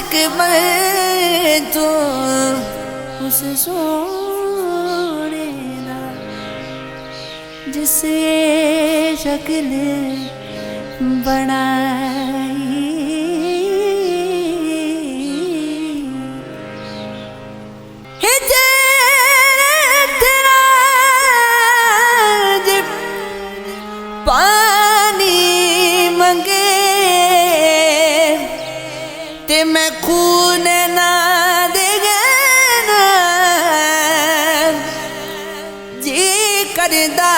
عاشق میں تو اس سونے دا جس شکل بنائی پانی منگے تے میں خون نہ دے گا جی کردا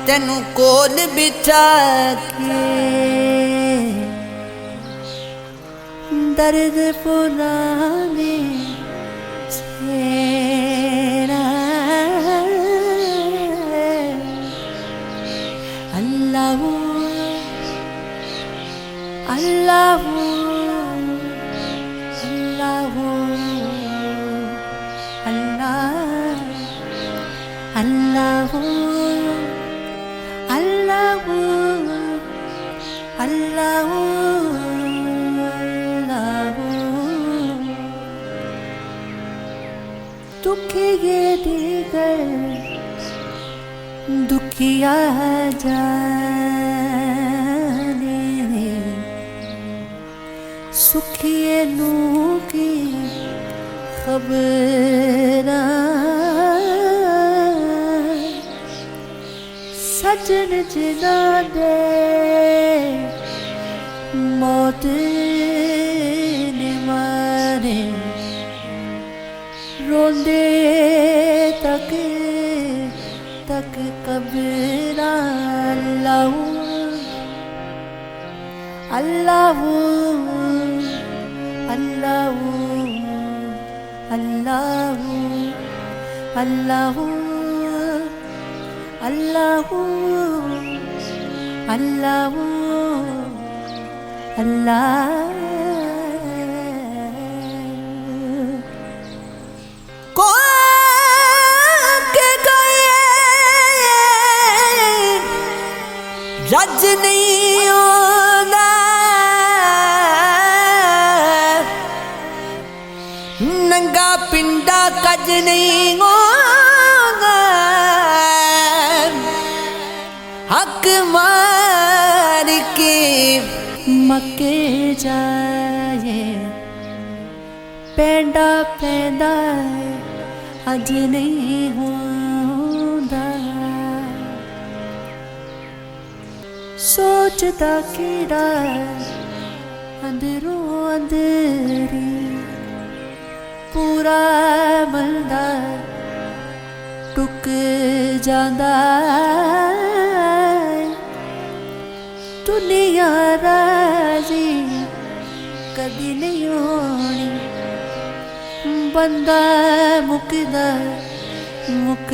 تینو کول بٹھا کے درد پرانے چھیڑا اللہ اللہ اللہ اللہ اللہ اللہ دکھیے دیگر دکھیا جانے سکھیے نو کی خبر سجن جنا دے موت نے مارے روندے تک قبر اللہ اللہ اللہ اللہ اللہ اللہ اللہ اللہ رج نہیں ہونا ننگا پنڈا کج نہیں ہونا حق مار کے مکے جائے پینڈا پیندا اج نہیں ہوندا سوچدا کیڑا اندروں اندری پورا بندہ ٹک جاندا دنیا راضی کدی نہیں ہونی بندہ مکدا مک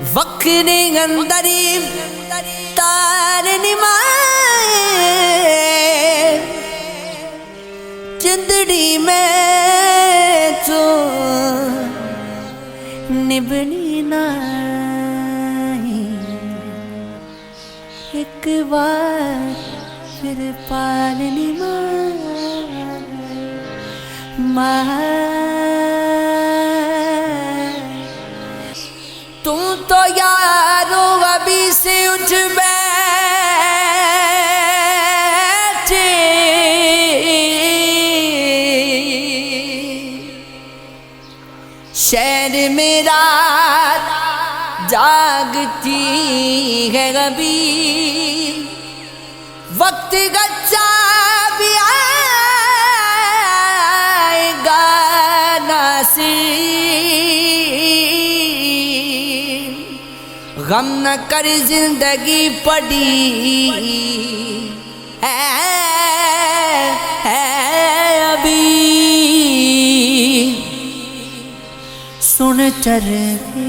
وکھری اندری تار نمائے چندڑی میں تو نبنی نہیں ایک بار پھر پالنی تم تو یارو ابھی سے اٹھ بیٹھے شہر میں رات جاگتی ہے ابھی وقت گچا بھی آئے گا ناصر غم نہ کر زندگی پڑی ہے ابھی سن چرخے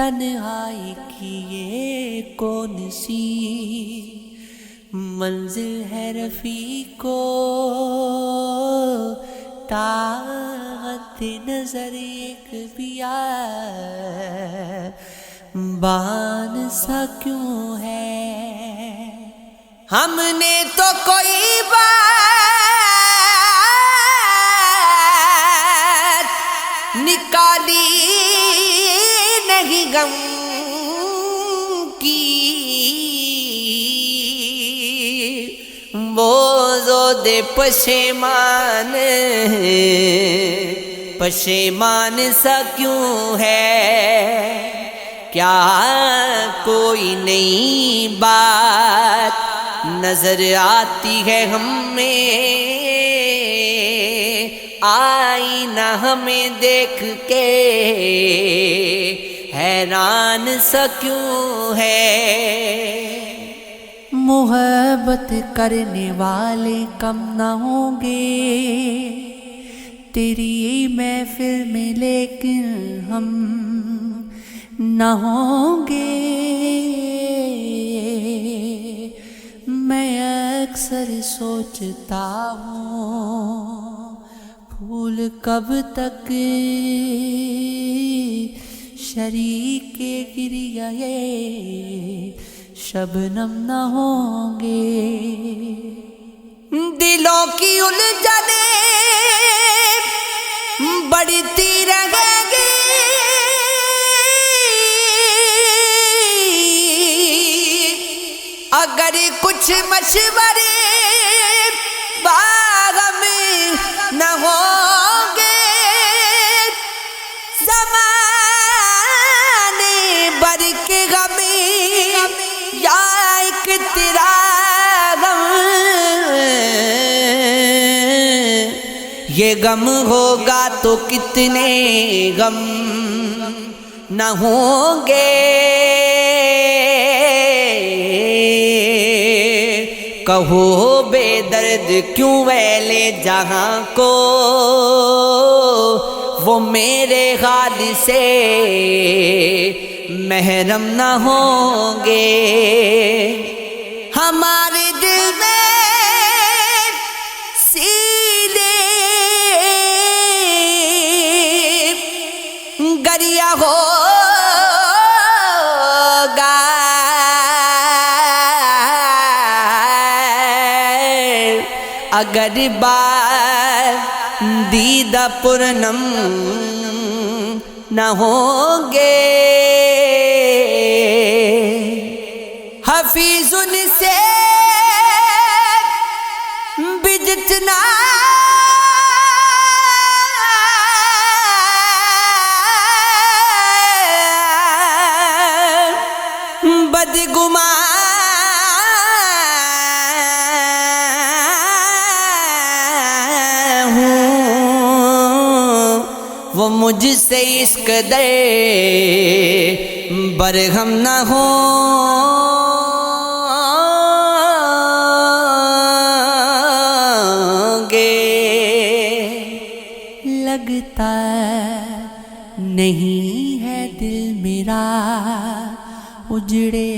تنہائی کی یہ کون سی منزل ہے رفیقو، طاقت نظر ایک بیابان سا کیوں ہے؟ ہم نے تو کوئی بات نکالی نہیں غم کی، وہ زود پشیمان سا کیوں ہے؟ کیا کوئی نئی بات نظر آتی ہے ہمیں؟ آئینہ ہمیں دیکھ کے حیران سا کیوں ہے؟ محبت کرنے والے کم نہ ہوں گے تیری محفل میں، لیکن ہم نہ ہوں گے۔ میں اکثر سوچتا ہوں پھول کب تک شریک گریہ شبنم نہ ہوں گے۔ دلوں کی الجھنیں بڑھتی رہیں گی، اگر کچھ مشورے باغ میں نہ ہوں گے، زمانے بھر کے غم یا ایک تیرا غم، یہ غم ہوگا تو کتنے غم نہ ہوں گے۔ کہو بے درد کیوں اہل جہاں کو، وہ میرے حال سے محرم نہ ہوں گے۔ ہمارے دل میں سیدھے گریا ہوگا، اگر بار دیدہ پرنم نہ ہوں گے۔ حفیظ ان سے بھی جتنا بدگمان وہ مجھ سے اس قدر برہم نہ ہوں گے۔ لگتا نہیں ہے دل میرا اجڑے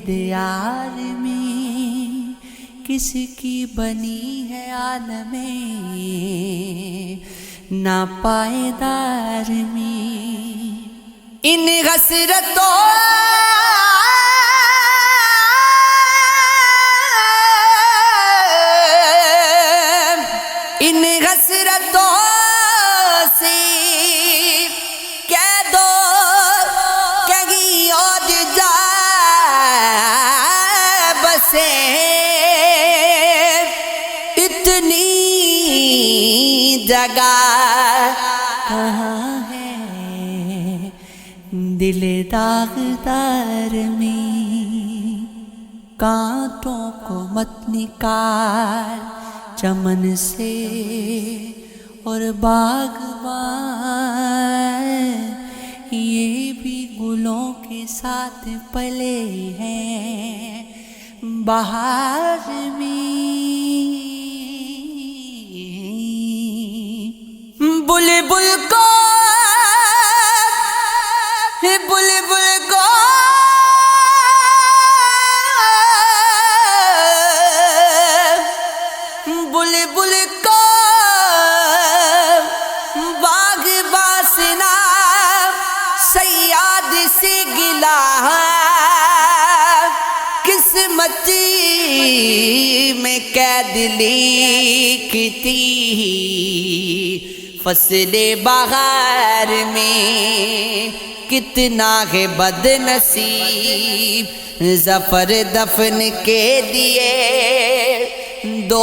دیار میں، کس کی بنی ہے عالم ناپائیدار میں۔ ان حسرتوں سے کہہ دو کہیں اور جا بسے، اتنی جگہ کہاں ہے دل داغدار میں؟ کانٹوں کو مت نکال چمن سے اور باغبان، یہ بھی گلوں کے ساتھ پلے ہیں بہار میں۔ بلبل کو بلبل کو باغ باسنا صیاد سے گلا قسمتی میں قید لکھی تھی فصل بہار میں کتنا ہے بد نصیب ظفر دفن کے دیے 2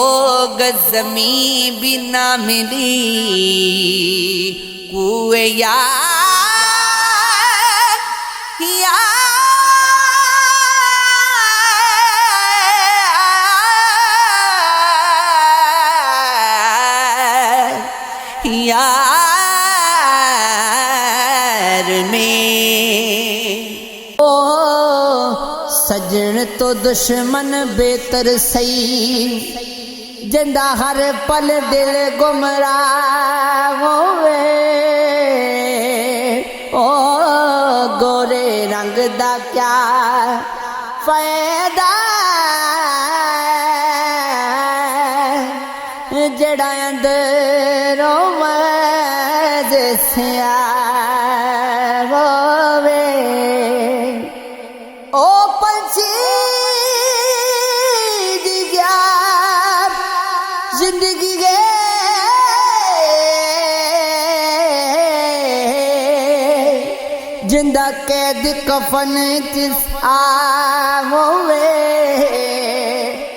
گز زمین بھی نہ ملی کوئے یار میں سجن تو دشمن بہتر سی جندہ ہر پل دل گمراہ ہوئے او گورے رنگ دا کیا فائدہ جڑا اندروں مزے سیاہ ہوئے او پنچھی دی گیا زندگی گے جندہ قید کفن کس ہوئے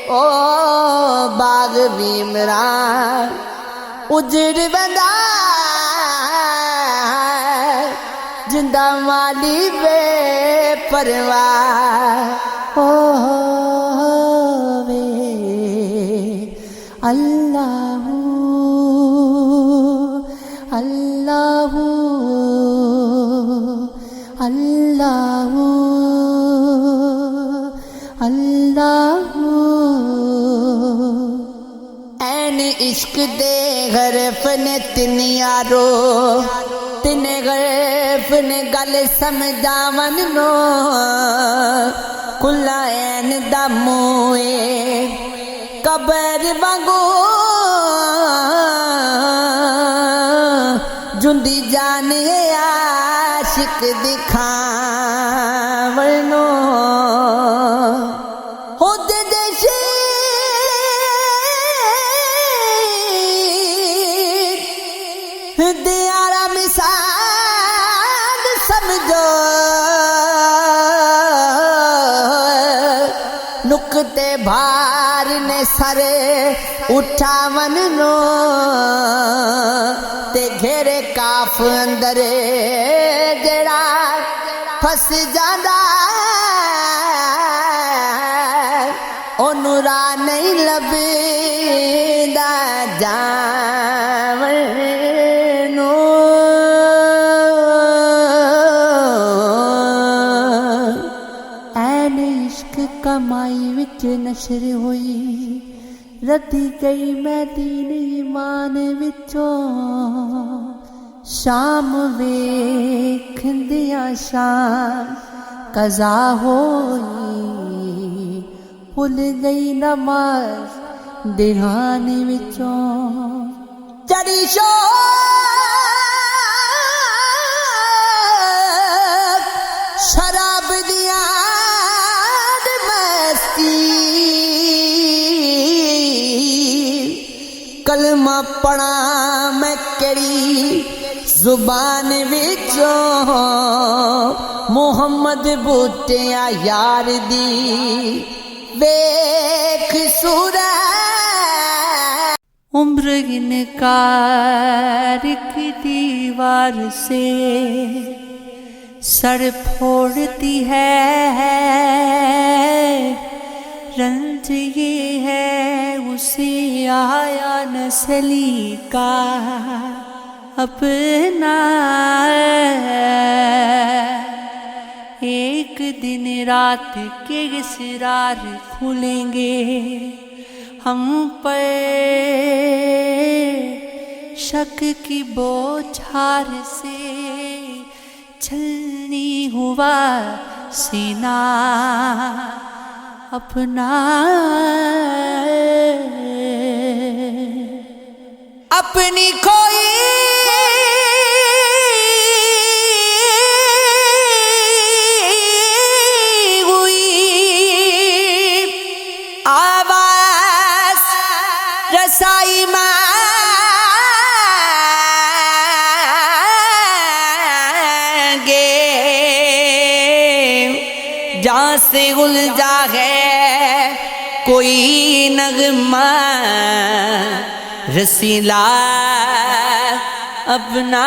او باغ بیمران اجڑ بندہ جندہ مالی بے پرواہ ہووے اللہ اللہ اللہ اللہ این عشق دے غرف نے تن یارو تن غرف نے گل سمجھاون نو کلا این دا موئے قبر وانگو جندی جانے عاشق دکھاون نو دیارہ مثال سمجھو نکتے بھار نے سر اٹھاون نو تے گھیرے کاف اندر جڑا پھس جاندا اونوں راہ نہیں لبھدا جاون کمائی وچ نشر ہوئی ردی گئی میں دین ایمان وچوں شام ویکھندیاں شام قضا ہوئی بھل گئی نماز دھیان وچوں چڑی شوق شراب دیاں کلمہ پڑھا میں کڑی زبان وچوں محمد بوٹیاں یار دی ویکھ صورت عمر انکار کی دیوار سے سر پھوڑتی ہے رنج یہ ہے اسے آیا نسلی کا اپنا ایک دن رات کے اسرار کھلیں گے ہم پر شک کی بوچھار سے چھلنی ہوا سینہ اپنا اپنی کھوئی ہوئی آواز رسائی مانگے جہاں سے الجھا ہے کوئی نغمہ رسیلا اپنا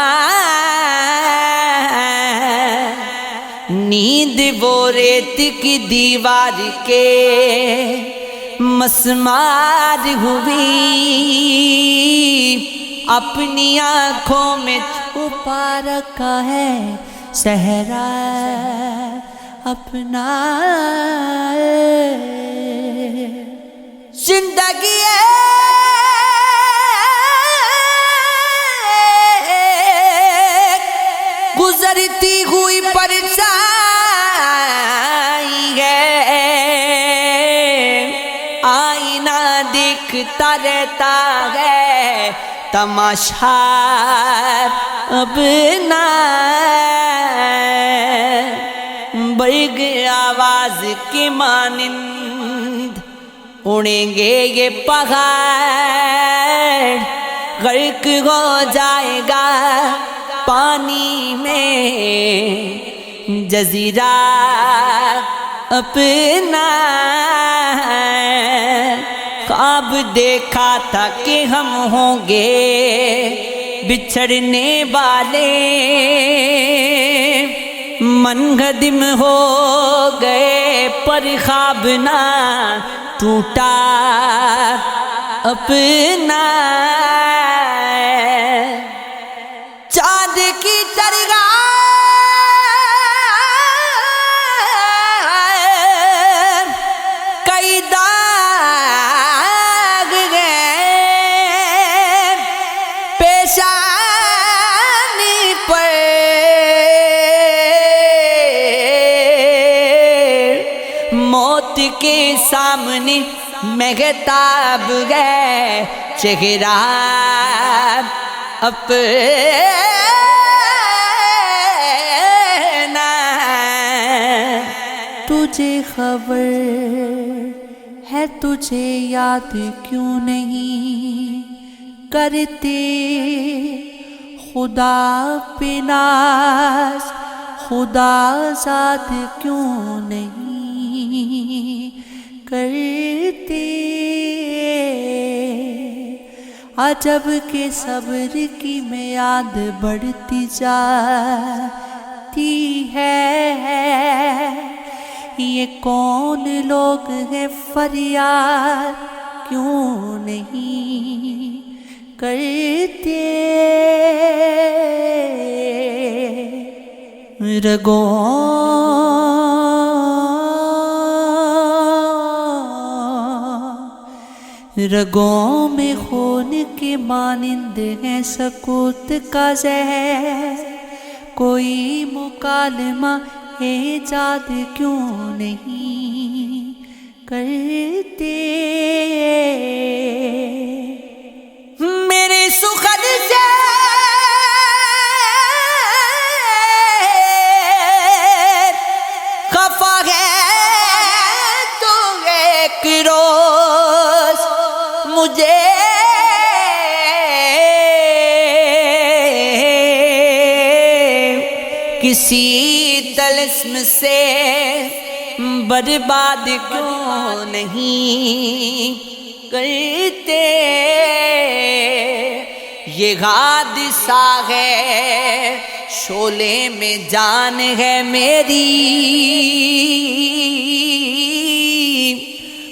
نیند وہ ریت کی دیوار کے مسمار ہوئی اپنی آنکھوں میں چھپا رکھا ہے صحرا اپنا زندگی گزرتی ہوئی پرچھائی ہے آئینہ دکھتا رہتا ہے تماشا اپنا برگ آواز کی مانند اڑیں گے یہ پہاڑ غرق ہو جائے گا پانی میں جزیرہ اپنا خواب دیکھا تھا کہ ہم ہوں گے بچھڑنے والے منہدم ہو گئے پر خواب نہ ٹوٹا اپنا چاند کی طرح کئی داغ گئے پیشانی پر موت کے سامنے مہتاب گئے چہرہ اپنا تجھے خبر ہے تجھے یاد کیوں نہیں کرتے خدا پہ ناز خدا ذات کیوں نہیں کرتے عجب کے صبر کی میعاد بڑھتی جاتی ہے یہ کون لوگ ہیں فریاد کیوں نہیں کرتے رگوں میں خون کے مانند ہے سکوت کا زہر کوئی مکالمہ ایجاد کیوں نہیں کرتے میرے سخن سے خفا ہے تو ایک روز مجھے کسی طلسم سے برباد کیوں نہیں کرتے یہ حادثہ ہے شعلے میں جان ہے میری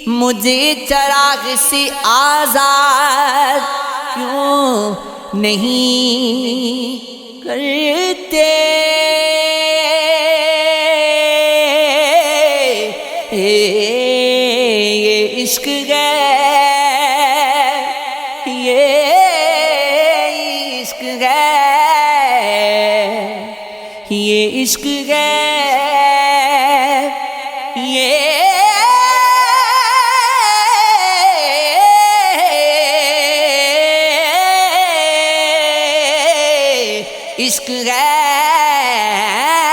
مجھے چراغ سے آزاد کیوں نہیں کرتے یہ عشق ہے یہ عشق ہے یہ عشق ہے عشق ہے